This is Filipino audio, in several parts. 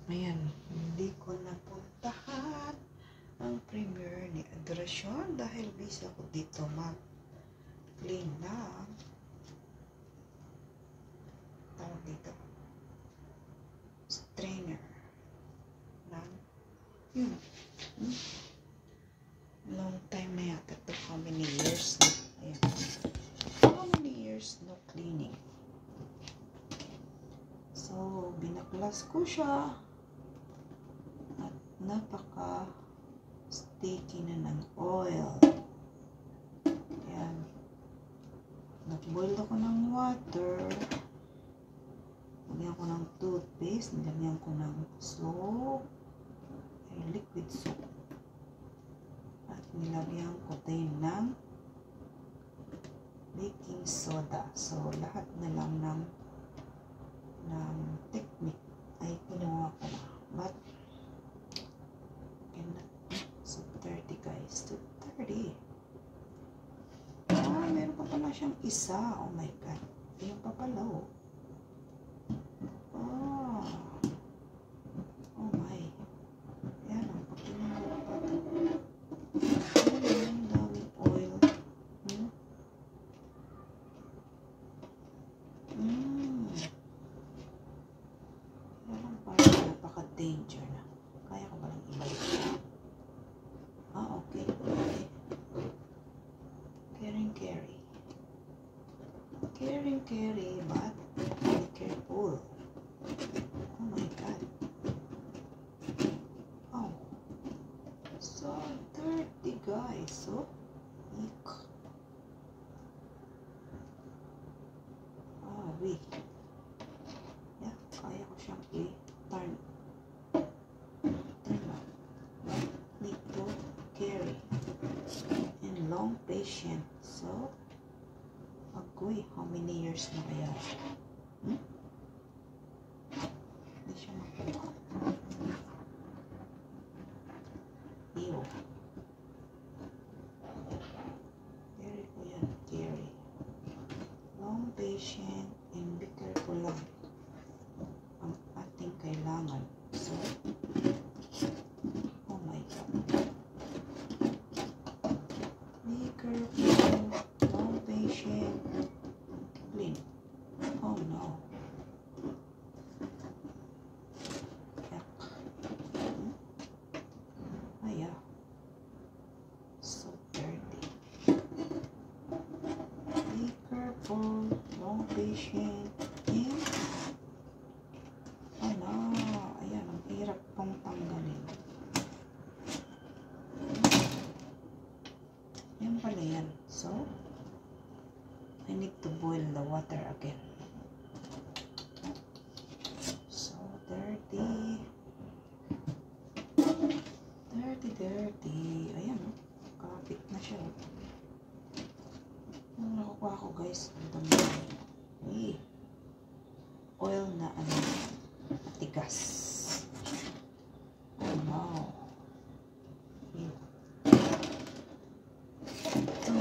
Ayan, hindi ko napuntahan ang premiere ni Adoracion dahil busy ako dito mag-clean lang. Tawag dito. Strainer. Lang. Yun. Long time na yata ito. How many years na? Ayan. How many years no cleaning? So, binaklas ko siya. At napaka sticky na ng oil. Ayan. Nag-boil ako ng water. Nilagyan ko ng toothpaste. Nilagyan ko ng soap. Ay, liquid soap. At nilagyan ko din ng baking soda. So, lahat na lang ng technique ay ginawa ko na. But, so 30 guys, 30. Ah, meron pa pala siyang isa. Oh my god. Ayun pa pala, oh. Oh my. Ayan, ang pagkinawa pa ito. Ayan, ang daming oil. Parang napaka-danger na. Kaya ko ba lang ibalik siya? Ah, okay. Carry. Carry, but be careful. Oh my god. Oh. So dirty, guys. So, eek. Ah, wait. Yeah, kaya ko siyang i-turn up. Need to carry. And long patient. So, agoy, how many years na kaya? Hindi siya makuha. Ew. Carry ko yan, carry. Long patient and be careful lang ang ating kailangan. So, oh my god. Be careful. Long patient. Clean. Oh no. Yuck. Aya. So dirty. Be careful. Long patient. And oh no. Ayan, ang hirap pong tanggalin. Yan pala yan. So, I need to boil the water again. So, dirty. Dirty. Ayan, oh. Kapit na siya. Ang nakukuha ko, guys. Ang dami. Hey. Oil na matigas. Oh, no. Ito,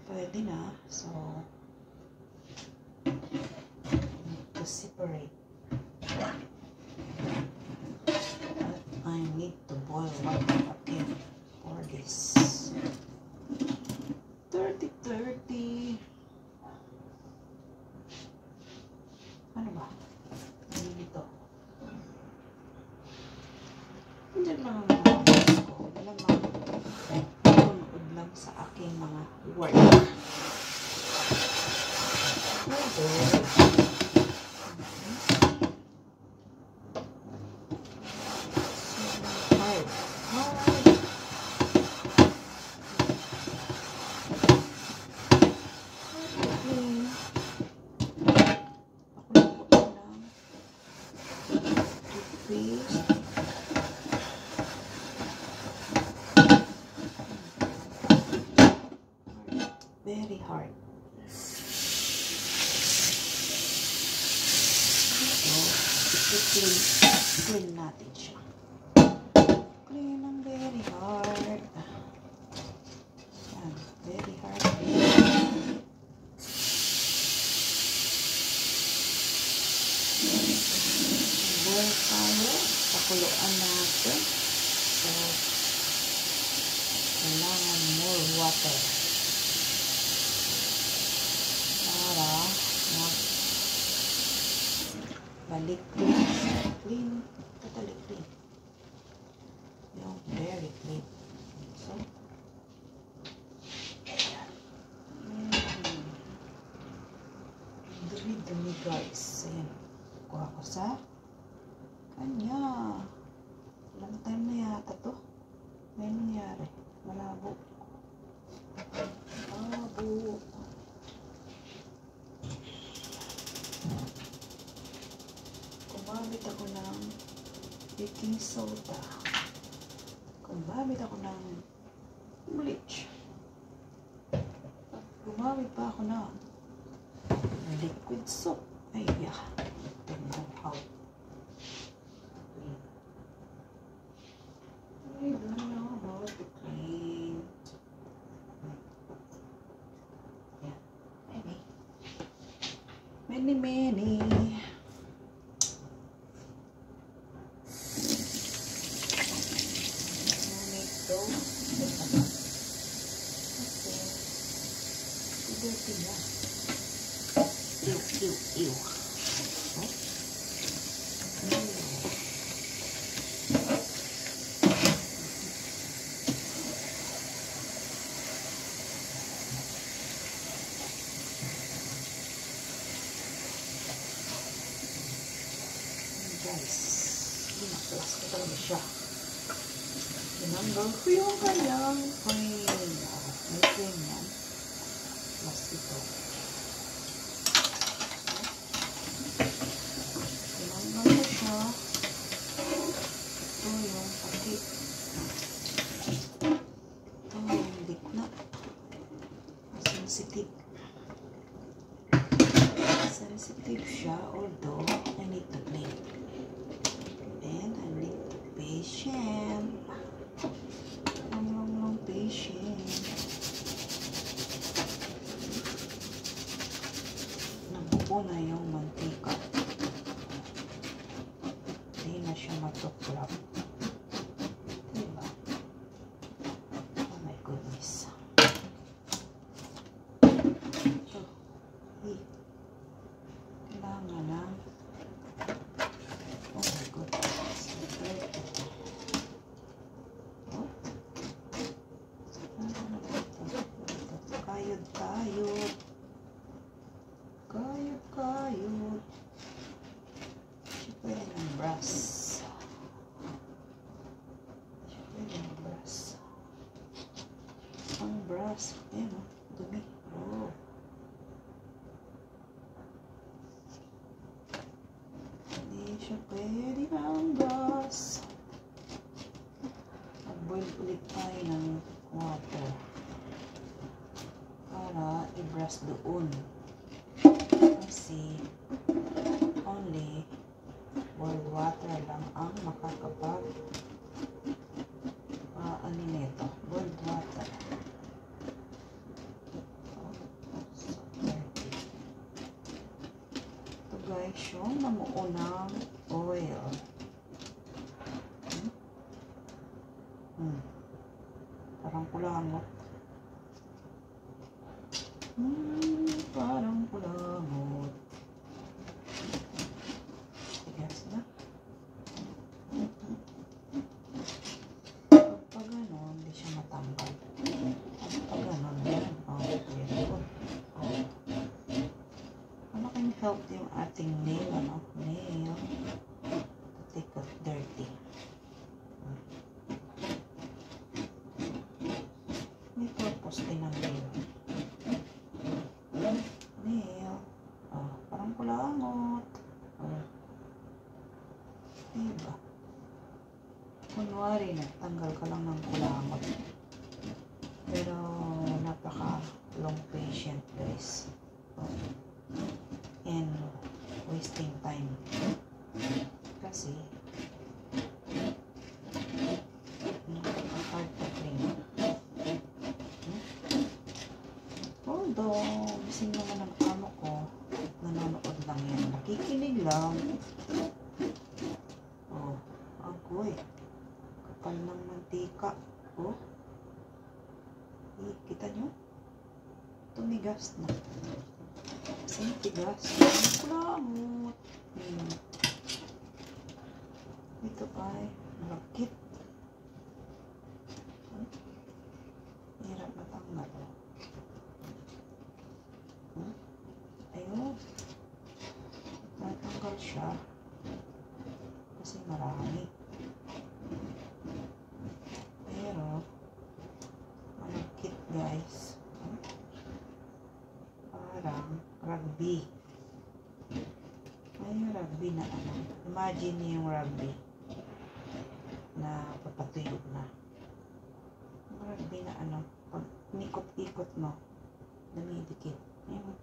pwede na. So, need to separate. I need to boil water again for this. 30. Ano ba? Ano dito? Hindi lang ang mga videos ko. Alam mo, tunood lang sa aking mga work. Very hard. So, clean natin siya. Clean ang very hard. Yan, very hard. Boil tayo. pakuluan natin. So, kailangan more water para balik clean, totally clean. Yung very clean. So, dumi-dumi guys. Ayan. Kuha ko sa kanya. Ilang time na yata to. May nangyari. Malabo. Malabo. Gumamit ako ng baking soda. Gumamit ako ng bleach. At gumamit pa ako ng liquid soap. Ay, yeah. I don't know how. I don't know how to clean. Yeah. Many. Ew. Guys, pinaklas ko talaga siya. Tinanggal ko yung kanyang frame. May frame yan. Plus ito. Tinanggal ko siya. Ito yung pati. Ito yung gitna. Sensitive. Sensitive siya, although I need to clean. And I need to be patient. Long patient. Nabuo na yung mantika. Hindi na siya matuklap. Diba? Oh my goodness. So, kailangan na. Oh my goodness. Oh. Kayod. Siya pwede ng brush. Ang brush. Ayan o. Dumi. Oh. Hindi siya pwede ng brush. Mag-boil ulit tayo ng water para i-brush doon. Kasi only boiled water lang ang makakapag ano nito, boiled water. Ito guys yung namuunang oil. Parang kulangot. Parang kulangot. Tigas na. Pag gano'n, hindi siya matanggal. Pag gano'n, yan. Pwede ko. Ano can help yung ating nail, nail to take off dirty. May purpose din ang nail. Nail. Parang kulangot. Diba? Kunwari, nagtanggal ka lang ng kulangot. Pero, napaka long patient, guys. And, wasting time. Kasi, hard to clean. Although, bising naman ang amo ko, nanonood lang yan. Nakikinig lang. Uy, kapal ng mantika. Oh. Kita nyo? Tumigas na. Kasi tigas. Kulangot. Ito ay malakit. Hirap matanggal. Ayun. Natanggal siya. Kasi marami. Pero, malakit guys. Parang rugby. Ay, rugby na ano. Imagine yung rugby na papatuyo na. Rugby na ano. Pag nikot-ikot mo, dumidikit. Ayun.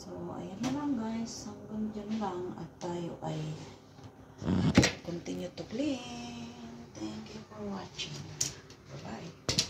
So, ayan na lang guys. Hanggang dyan lang. At tayo ay continue to clean. Thank you for watching. Bye-bye.